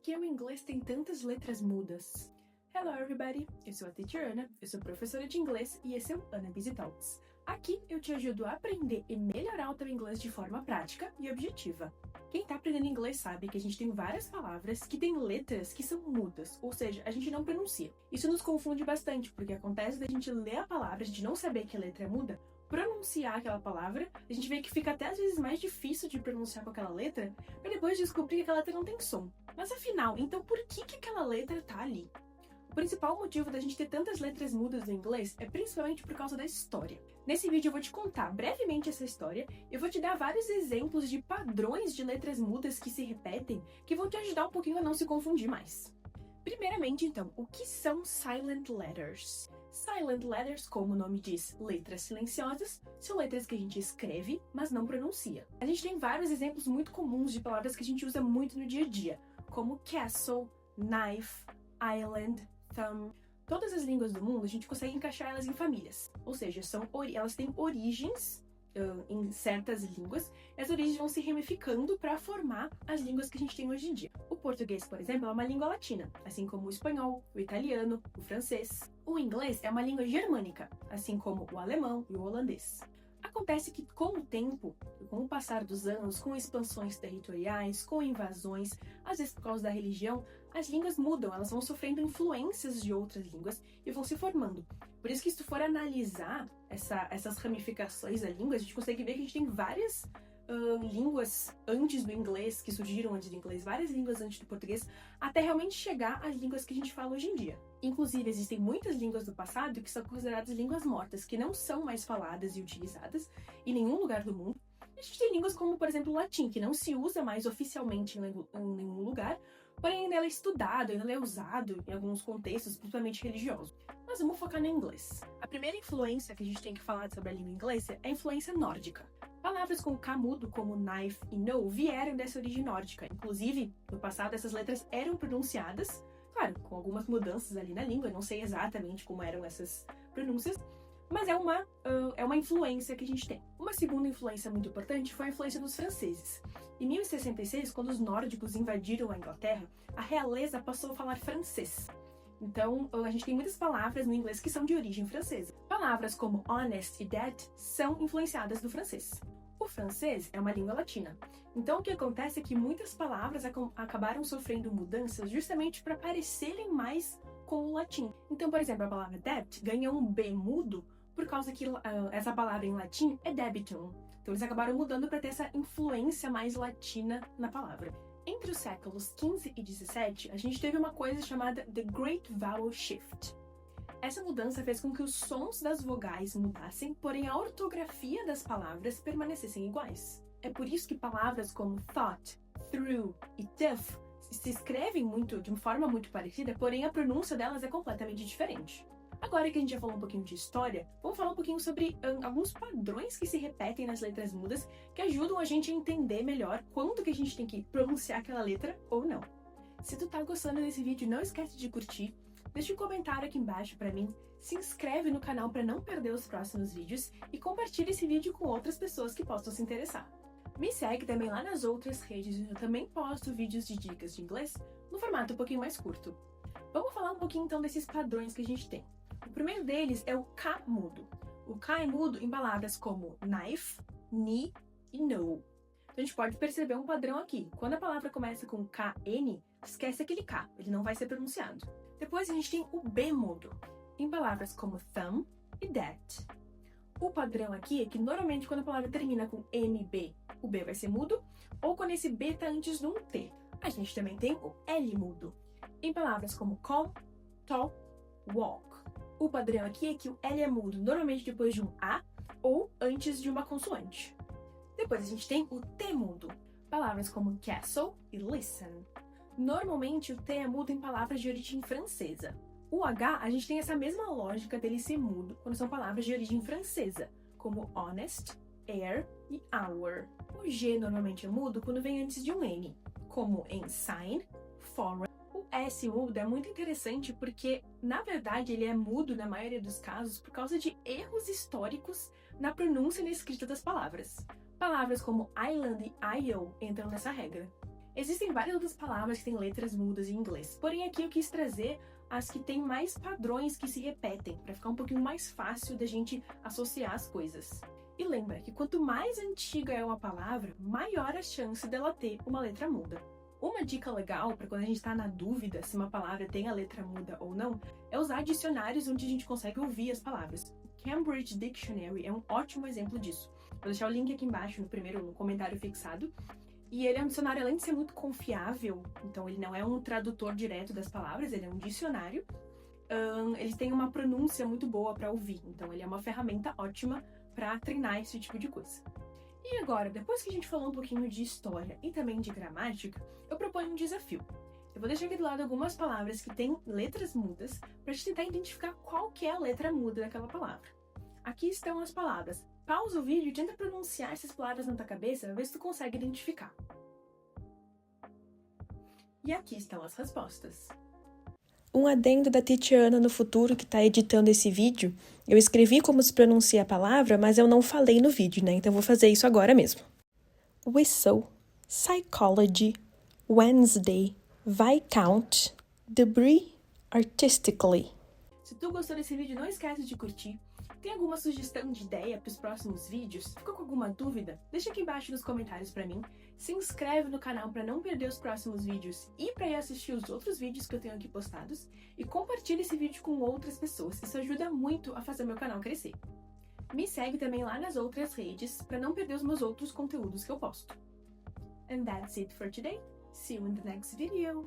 que o inglês tem tantas letras mudas? Hello everybody, eu sou a Teacher Ana, eu sou professora de inglês e esse é o Ana Busy Talks. Aqui eu te ajudo a aprender e melhorar o teu inglês de forma prática e objetiva. Quem tá aprendendo inglês sabe que a gente tem várias palavras que têm letras que são mudas, ou seja, a gente não pronuncia. Isso nos confunde bastante, porque acontece da gente ler a palavra, a gente não saber que a letra é muda, pronunciar aquela palavra, a gente vê que fica até às vezes mais difícil de pronunciar com aquela letra, pra depois descobrir que aquela letra não tem som. Mas afinal, então por que aquela letra tá ali? O principal motivo da gente ter tantas letras mudas no inglês é principalmente por causa da história. Nesse vídeo eu vou te contar brevemente essa história, eu vou te dar vários exemplos de padrões de letras mudas que se repetem, que vão te ajudar um pouquinho a não se confundir mais. Primeiramente, então, o que são silent letters? Silent letters, como o nome diz, letras silenciosas, são letras que a gente escreve, mas não pronuncia. A gente tem vários exemplos muito comuns de palavras que a gente usa muito no dia a dia, como castle, knife, island, thumb. Todas as línguas do mundo, a gente consegue encaixar elas em famílias, ou seja, elas têm origens em certas línguas, e as origens vão se ramificando para formar as línguas que a gente tem hoje em dia. O português, por exemplo, é uma língua latina, assim como o espanhol, o italiano, o francês. O inglês é uma língua germânica, assim como o alemão e o holandês. Acontece que com o tempo, com o passar dos anos, com expansões territoriais, com invasões, às vezes por causa da religião, as línguas mudam, elas vão sofrendo influências de outras línguas e vão se formando. Por isso que se tu for analisar essas ramificações da língua, a gente consegue ver que a gente tem várias línguas antes do inglês, que surgiram antes do inglês, várias línguas antes do português, até realmente chegar às línguas que a gente fala hoje em dia. Inclusive, existem muitas línguas do passado que são consideradas línguas mortas, que não são mais faladas e utilizadas em nenhum lugar do mundo. A gente tem línguas como, por exemplo, o latim, que não se usa mais oficialmente em nenhum lugar, porém ainda é estudado, ainda é usado em alguns contextos, principalmente religiosos. Mas vamos focar no inglês. A primeira influência que a gente tem que falar sobre a língua inglesa é a influência nórdica. Palavras com K mudo, como knife e know, vieram dessa origem nórdica. Inclusive, no passado, essas letras eram pronunciadas, claro, com algumas mudanças ali na língua, não sei exatamente como eram essas pronúncias, mas é uma influência que a gente tem. Uma segunda influência muito importante foi a influência dos franceses. Em 1066, quando os nórdicos invadiram a Inglaterra, a realeza passou a falar francês. Então, a gente tem muitas palavras no inglês que são de origem francesa. Palavras como honest e dead são influenciadas do francês. O francês é uma língua latina. Então, o que acontece é que muitas palavras acabaram sofrendo mudanças justamente para parecerem mais com o latim. Então, por exemplo, a palavra debt ganha um B mudo por causa que essa palavra em latim é debitum. Então, eles acabaram mudando para ter essa influência mais latina na palavra. Entre os séculos XV e XVII, a gente teve uma coisa chamada The Great Vowel Shift. Essa mudança fez com que os sons das vogais mudassem, porém a ortografia das palavras permanecessem iguais. É por isso que palavras como thought, through e tough se escrevem de uma forma muito parecida, porém a pronúncia delas é completamente diferente. Agora que a gente já falou um pouquinho de história, vamos falar um pouquinho sobre alguns padrões que se repetem nas letras mudas que ajudam a gente a entender melhor quando que a gente tem que pronunciar aquela letra ou não. Se tu tá gostando desse vídeo, não esquece de curtir, deixa um comentário aqui embaixo pra mim, se inscreve no canal para não perder os próximos vídeos e compartilha esse vídeo com outras pessoas que possam se interessar. Me segue também lá nas outras redes, eu também posto vídeos de dicas de inglês no formato um pouquinho mais curto. Vamos falar um pouquinho então desses padrões que a gente tem. O primeiro deles é o K mudo. O K é mudo em palavras como knife, knee e know. Então a gente pode perceber um padrão aqui. Quando a palavra começa com KN, esquece aquele K, ele não vai ser pronunciado. Depois a gente tem o B mudo, em palavras como thumb e that. O padrão aqui é que normalmente quando a palavra termina com MB, o B vai ser mudo, ou quando esse B está antes de um T. A gente também tem o L mudo, em palavras como call, talk, walk. O padrão aqui é que o L é mudo normalmente depois de um A ou antes de uma consoante. Depois a gente tem o T mudo, palavras como castle e listen. Normalmente o T é mudo em palavras de origem francesa. O H, a gente tem essa mesma lógica dele ser mudo quando são palavras de origem francesa, como honest, air e hour. O G normalmente é mudo quando vem antes de um N, como em sign, foreign. O S mudo é muito interessante porque, na verdade, ele é mudo na maioria dos casos por causa de erros históricos na pronúncia e na escrita das palavras. Palavras como island e isle entram nessa regra. Existem várias outras palavras que têm letras mudas em inglês, porém aqui eu quis trazer as que têm mais padrões que se repetem, para ficar um pouquinho mais fácil da gente associar as coisas. E lembra que quanto mais antiga é uma palavra, maior a chance dela ter uma letra muda. Uma dica legal para quando a gente está na dúvida se uma palavra tem a letra muda ou não, é usar dicionários onde a gente consegue ouvir as palavras. O Cambridge Dictionary é um ótimo exemplo disso. Vou deixar o link aqui embaixo no comentário fixado. E ele é um dicionário, além de ser muito confiável, então ele não é um tradutor direto das palavras, ele é um dicionário. Ele tem uma pronúncia muito boa para ouvir, então ele é uma ferramenta ótima para treinar esse tipo de coisa. E agora, depois que a gente falou um pouquinho de história e também de gramática, eu proponho um desafio. Eu vou deixar aqui do lado algumas palavras que têm letras mudas para a gente tentar identificar qual que é a letra muda daquela palavra. Aqui estão as palavras. Pausa o vídeo e tenta pronunciar essas palavras na tua cabeça para ver se tu consegue identificar. E aqui estão as respostas. Um adendo da Teacher Ana no futuro que está editando esse vídeo. Eu escrevi como se pronuncia a palavra, mas eu não falei no vídeo, né? Então vou fazer isso agora mesmo. Whistle, psychology, Wednesday, Viscount, debris, artistically. Se tu gostou desse vídeo, não esquece de curtir. Tem alguma sugestão de ideia para os próximos vídeos? Ficou com alguma dúvida? Deixa aqui embaixo nos comentários para mim. Se inscreve no canal para não perder os próximos vídeos e para ir assistir os outros vídeos que eu tenho aqui postados. E compartilha esse vídeo com outras pessoas. Isso ajuda muito a fazer meu canal crescer. Me segue também lá nas outras redes para não perder os meus outros conteúdos que eu posto. And that's it for today. See you in the next video.